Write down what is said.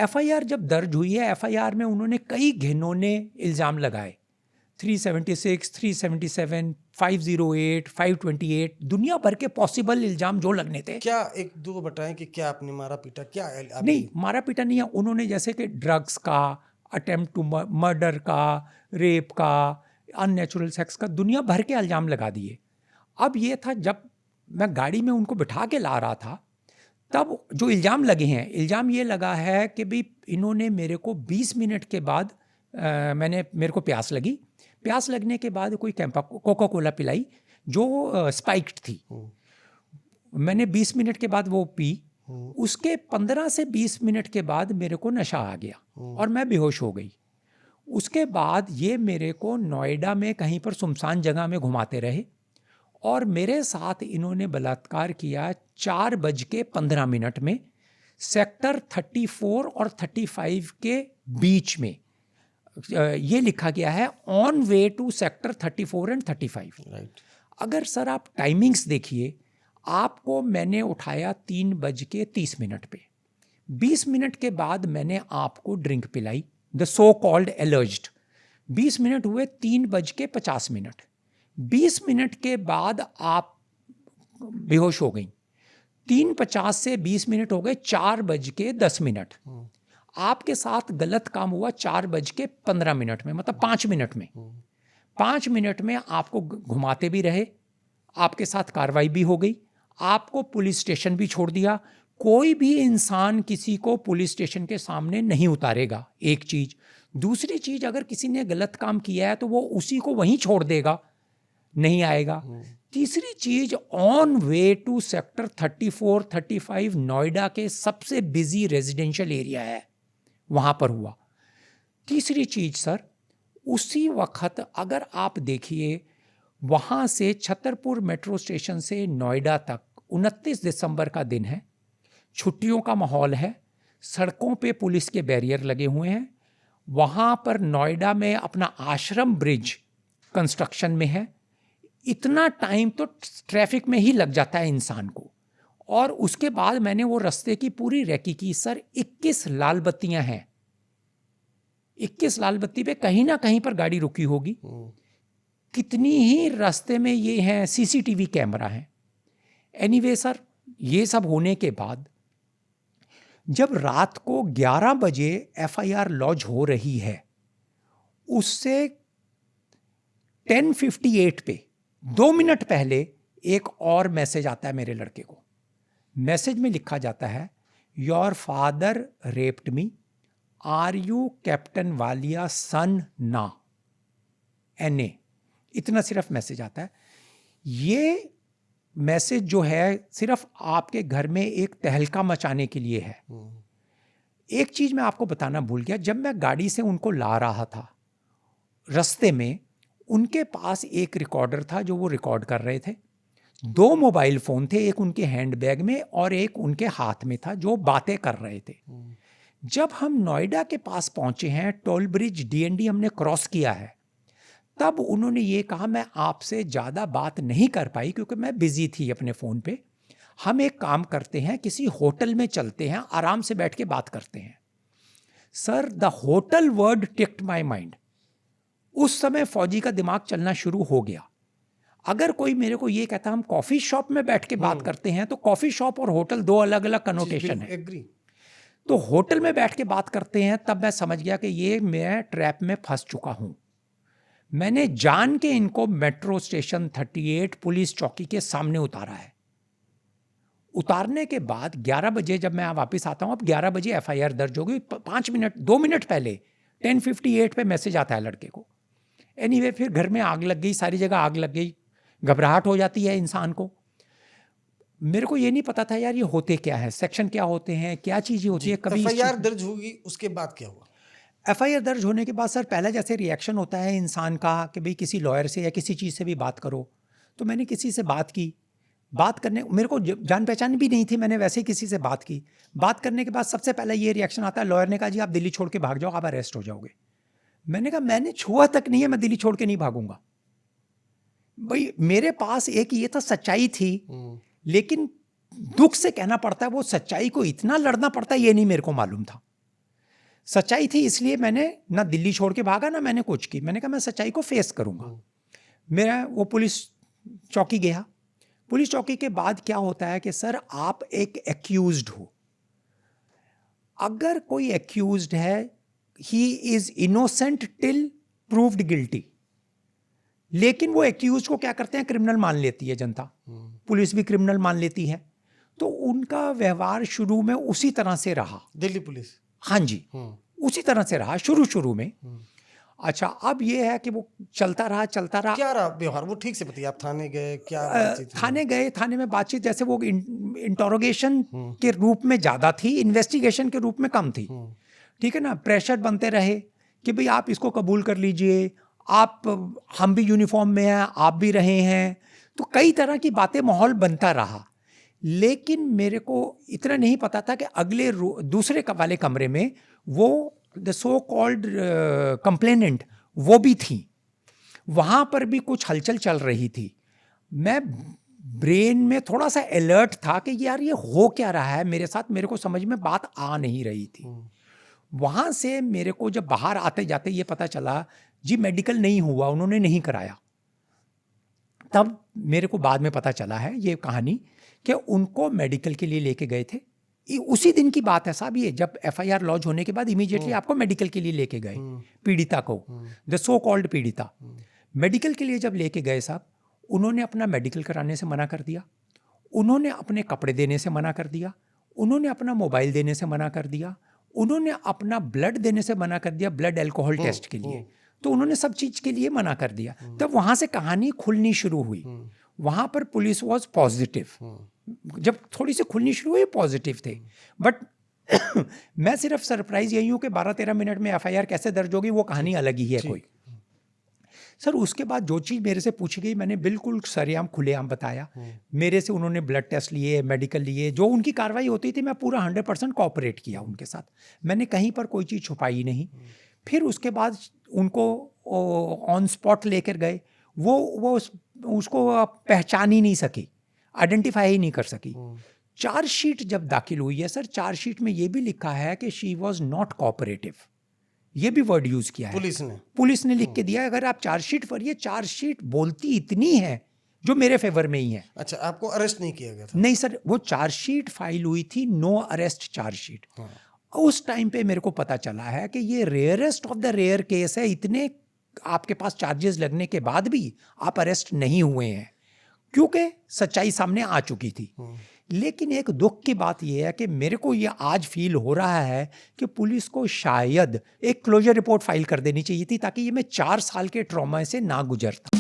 FIR जब दर्ज हुई है, एफआईआर में उन्होंने कई घिनौने इल्ज़ाम लगाए, 376, 377, 508, 528, दुनिया भर के पॉसिबल इल्ज़ाम जो लगने थे। क्या एक दो बताएं कि क्या आपने मारा पीटा, क्या नहीं, मारा पीटा नहीं है उन्होंने, जैसे कि ड्रग्स का, अटेम्प्ट टू मर्डर का, रेप का, अननेचुरल सेक्स का, दुनिया भर के इल्ज़ाम लगा दिए। अब ये था, जब मैं गाड़ी में उनको बिठा के ला रहा था, तब जो इल्ज़ाम लगे हैं, इल्ज़ाम ये लगा है कि भी इन्होंने मेरे को 20 मिनट के बाद मेरे को प्यास लगी, प्यास लगने के बाद कोई कोका कोला पिलाई जो स्पाइक्ड थी, मैंने 20 मिनट के बाद वो पी, उसके 15 से 20 मिनट के बाद मेरे को नशा आ गया और मैं बेहोश हो गई। उसके बाद ये मेरे को नोएडा में कहीं पर सुनसान जगह में घुमाते रहे और मेरे साथ इन्होंने बलात्कार किया 4:15 में, सेक्टर 34 और 35 के बीच में। ये लिखा गया है on way to sector 34 and 35। Right. अगर सर आप टाइमिंग्स देखिए, आपको मैंने उठाया 3:30 पे, 20 मिनट के बाद मैंने आपको ड्रिंक पिलाई, द सो कॉल्ड एलर्ज्ड। 20 मिनट हुए 3:50, 20 मिनट के बाद आप बेहोश हो गई। 3:50 से 20 मिनट हो गए 4:10। आपके साथ गलत काम हुआ 4:15 में, मतलब 5 मिनट में। 5 मिनट में आपको घुमाते भी रहे, आपके साथ कार्रवाई भी हो गई, आपको पुलिस स्टेशन भी छोड़ दिया। कोई भी इंसान किसी को पुलिस स्टेशन के सामने नहीं उतारेगा, एक चीज़। दूसरी चीज़, अगर किसी ने गलत काम किया है तो वो उसी को वहीं छोड़ देगा, नहीं आएगा। तीसरी चीज़, on way to sector 34, 35 Noida के सबसे बिजी रेजिडेंशियल एरिया है, वहाँ पर हुआ। तीसरी चीज़ सर, उसी वक्त अगर आप देखिए, वहाँ से छतरपुर मेट्रो स्टेशन से नोएडा तक 29 दिसंबर का दिन है, छुट्टियों का माहौल है, सड़कों पे पुलिस के बैरियर लगे हुए हैं। वहाँ पर नोएडा में अपना आश्रम ब्रिज कंस्ट्रक्शन में है। इतना टाइम तो ट्रैफिक में ही लग जाता है इंसान को। और उसके बाद मैंने वो रास्ते की पूरी रेकी की सर। 21 लाल बत्तियां हैं, 21 लाल बत्ती पे कहीं ना कहीं पर गाड़ी रुकी होगी। कितनी ही रास्ते में ये हैं, सीसीटीवी कैमरा है। एनीवे सर, ये सब होने के बाद जब रात को 11 बजे एफआईआर लॉन्च हो रही है, उससे 10:58 पे 2 मिनट पहले एक और मैसेज आता है मेरे लड़के को। मैसेज में लिखा जाता है, your father raped me, are you captain Walia son ना, NA। इतना सिर्फ मैसेज आता है। ये मैसेज जो है सिर्फ आपके घर में एक तहलका मचाने के लिए है। एक चीज़ मैं आपको बताना भूल गया, जब मैं गाड़ी से उनको ला रहा था, रास्ते में उनके पास एक रिकॉर्डर था जो वो रिकॉर्ड कर रहे थे। 2 मोबाइल फ़ोन थे, एक उनके हैंडबैग में और एक उनके हाथ में था, जो बातें कर रहे थे। जब हम नोएडा के पास पहुंचे हैं, टोल ब्रिज DND हमने क्रॉस किया है, तब उन्होंने ये कहा, मैं आपसे ज़्यादा बात नहीं कर पाई क्योंकि मैं बिज़ी थी अपने फ़ोन पे। हम एक काम करते हैं, किसी होटल में चलते हैं, आराम से बैठ के बात करते हैं। Sir, the hotel word ticked my mind. उस समय फौजी का दिमाग चलना शुरू हो गया। अगर कोई मेरे को ये कहता हम कॉफ़ी शॉप में बैठ के बात करते हैं, तो कॉफ़ी शॉप और होटल 2 अलग अलग कनोटेशन है। एग्री। तो होटल में बैठ के बात करते हैं, तब मैं समझ गया कि ये मैं ट्रैप में फंस चुका हूँ। मैंने जान के इनको मेट्रो स्टेशन 38 पुलिस चौकी के सामने उतारा है। उतारने के बाद 11 बजे जब मैं वापस आता हूँ, अब 11 बजे एफआईआर दर्ज हो गई। 2 मिनट पहले 10:58 पे मैसेज आता है लड़के को। एनीवे, फिर घर में आग लग गई, सारी जगह आग लग गई, घबराहट हो जाती है इंसान को। मेरे को ये नहीं पता था यार ये होते क्या है, सेक्शन क्या होते हैं, क्या चीज़ें होती है। कभी एफआईआर दर्ज होगी, उसके बाद क्या हुआ? एफआईआर दर्ज होने के बाद सर, पहला जैसे रिएक्शन होता है इंसान का कि भाई किसी लॉयर से या किसी चीज़ से भी बात करो। तो मैंने किसी से बात की, बात करने, मेरे को जान पहचान भी नहीं थी, मैंने वैसे ही किसी से बात की। बात करने के बाद सबसे पहले ये रिएक्शन आता है, लॉयर ने कहा जी आप दिल्ली छोड़ के भाग जाओ, आप अरेस्ट हो जाओगे। मैंने कहा मैंने छुआ तक नहीं है, मैं दिल्ली छोड़ के नहीं भागूंगा। भाई मेरे पास एक ये था, सच्चाई थी, लेकिन दुख से कहना पड़ता है वो सच्चाई को इतना लड़ना पड़ता है, ये नहीं मेरे को मालूम था। सच्चाई थी, इसलिए मैंने ना दिल्ली छोड़ के भागा ना मैंने कुछ की। मैंने कहा मैं सच्चाई को फेस करूंगा। मेरा वो पुलिस चौकी गया। पुलिस चौकी के बाद क्या होता है कि सर आप एक एक्यूज्ड हो, अगर कोई एक्यूज्ड है he is innocent till proved guilty, लेकिन वो एक्यूज को क्या करते हैं, क्रिमिनल मान लेती है जनता, पुलिस भी क्रिमिनल मान लेती है। तो उनका व्यवहार शुरू में उसी तरह से रहा, दिल्ली पुलिस। हाँ जी, उसी तरह से रहा शुरू में। अच्छा, अब ये है कि वो चलता रहा। क्या रहा व्यवहार, वो ठीक से बताइए। आप थाने गए, क्या बातचीत हुई? थाने गए, थाने में बातचीत जैसे वो इंटरोगेशन के रूप में ज़्यादा थी, इन्वेस्टिगेशन के रूप में कम थी। ठीक है ना, प्रेशर बनते रहे कि भाई आप इसको कबूल कर लीजिए, आप, हम भी यूनिफॉर्म में हैं, आप भी रहे हैं, तो कई तरह की बातें, माहौल बनता रहा। लेकिन मेरे को इतना नहीं पता था कि अगले दूसरे वाले कमरे में वो द सो कॉल्ड कंप्लेनेंट वो भी थी, वहाँ पर भी कुछ हलचल चल रही थी। मैं ब्रेन में थोड़ा सा अलर्ट था कि यार ये हो क्या रहा है मेरे साथ, मेरे को समझ में बात आ नहीं रही थी। वहाँ से मेरे को जब बाहर आते जाते ये पता चला जी मेडिकल नहीं हुआ, उन्होंने नहीं कराया। तब मेरे को बाद में पता चला है ये कहानी कि उनको मेडिकल के लिए लेके गए थे। उसी दिन की बात है साहब, ये जब एफआईआर लॉन्च होने के बाद इमीडिएटली आपको मेडिकल के लिए लेके गए पीड़िता को, द सो कॉल्ड पीड़िता। मेडिकल के लिए जब लेके गए साहब, उन्होंने अपना मेडिकल कराने से मना कर दिया, उन्होंने अपने कपड़े देने से मना कर दिया, उन्होंने अपना मोबाइल देने से मना कर दिया, उन्होंने अपना ब्लड देने से मना कर दिया, ब्लड अल्कोहल टेस्ट के लिए। तो उन्होंने सब चीज़ के लिए मना कर दिया। तब वहाँ से कहानी खुलनी शुरू हुई। वहाँ पर पुलिस वॉज पॉजिटिव, जब थोड़ी सी खुलनी शुरू हुई पॉजिटिव थे। बट मैं सिर्फ सरप्राइज यही हूँ कि 12-13 मिनट में एफआईआर कैसे दर्ज होगी, वो कहानी अलग ही है कोई। सर उसके बाद जो चीज़ मेरे से पूछी गई मैंने बिल्कुल सरेआम खुलेआम बताया। मेरे से उन्होंने ब्लड टेस्ट लिए, मेडिकल लिए, जो उनकी कार्रवाई होती थी मैं पूरा 100% कोऑपरेट किया उनके साथ। मैंने कहीं पर कोई चीज़ छुपाई नहीं। फिर उसके बाद उनको ऑन स्पॉट लेकर गए। वो उसको पहचान ही नहीं सकी, आइडेंटिफाई ही नहीं कर सकी। चार्जशीट जब दाखिल हुई है सर, चार्जशीट में ये भी लिखा है कि शी वॉज नॉट कोऑपरेटिव, ये भी वर्ड यूज किया है पुलिस ने लिख के दिया। अगर आप चार्जशीट पढ़िए, चार्जशीट बोलती इतनी है जो मेरे फेवर में ही है। अच्छा, आपको अरेस्ट नहीं किया गया था? नहीं सर, वो चार्जशीट फाइल हुई थी, नो अरेस्ट चार्जशीट। उस टाइम पे मेरे को पता चला है कि ये rarest of the rare case है, इतने आपके पास चार्जेस लगने के बाद भी आप अरेस्ट नहीं हुए हैं, क्योंकि सच्चाई सामने आ चुकी थी। लेकिन एक दुख की बात यह है कि मेरे को ये आज फील हो रहा है कि पुलिस को शायद एक क्लोजर रिपोर्ट फाइल कर देनी चाहिए थी, ताकि ये मैं 4 साल के ट्रॉमा से ना गुजरता।